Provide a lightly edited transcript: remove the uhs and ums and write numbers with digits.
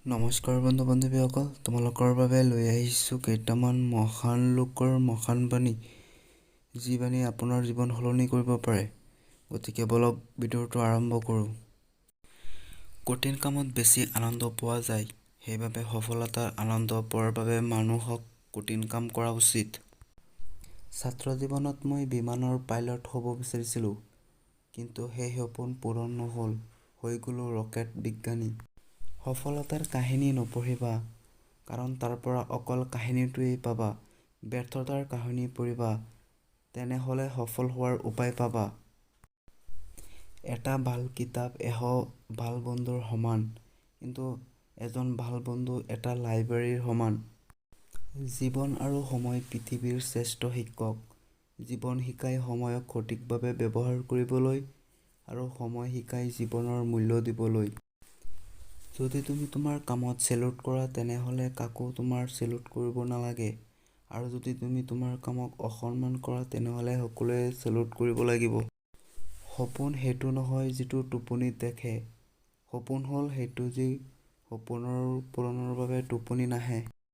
নমস্কাৰ বন্ধু বান্ধৱীসকল, তোমালোকৰ বাবে লৈ আহিছোঁ কেইটামান মহান লোকৰ মহান বাণী, যি বাণী আপোনাৰ জীৱন সলনি কৰিব পাৰে। গতিকে বলক ভিডিঅ'টো আৰম্ভ কৰোঁ। কঠিন কামত বেছি আনন্দ পোৱা যায়, সেইবাবে সফলতাৰ আনন্দ পোৱাৰ বাবে মানুহক কঠিন কাম কৰা উচিত। ছাত্ৰ জীৱনত মই বিমানৰ পাইলট হ'ব বিচাৰিছিলোঁ, কিন্তু সেই সপোন পূৰণ নহ'ল, হৈ গ'লো ৰকেট বিজ্ঞানী। সফলতাৰ কাহিনী নপঢ়িবা, কাৰণ তাৰ পৰা অকল কাহিনীটোৱেই পাবা। ব্যৰ্থতাৰ কাহিনী পঢ়িবা, তেনেহ'লে সফল হোৱাৰ উপায় পাবা। এটা ভাল কিতাপ ভাল বন্ধুৰ সমান, কিন্তু এজন ভাল বন্ধু এটা লাইব্ৰেৰীৰ সমান। জীৱন আৰু সময় পৃথিৱীৰ শ্ৰেষ্ঠ শিক্ষক। জীৱন শিকাই সময়ক সঠিকভাৱে ব্যৱহাৰ কৰিবলৈ, আৰু সময় শিকাই জীৱনৰ মূল্য দিবলৈ। যদি তুমি তোমাৰ কামত চেলুট কৰা, তেনেহ'লে কাকো তোমাৰ চেলুট কৰিব নালাগে। আৰু যদি তুমি তোমাৰ কামক অসন্মান কৰা, তেনেহ'লে সকলোৱে চেলুট কৰিব লাগিব। সপোন সেইটো নহয় যিটো টোপনিত দেখে, সপোন হ'ল সেইটো যি সপোনৰ পূৰণৰ বাবে টোপনি নাহে।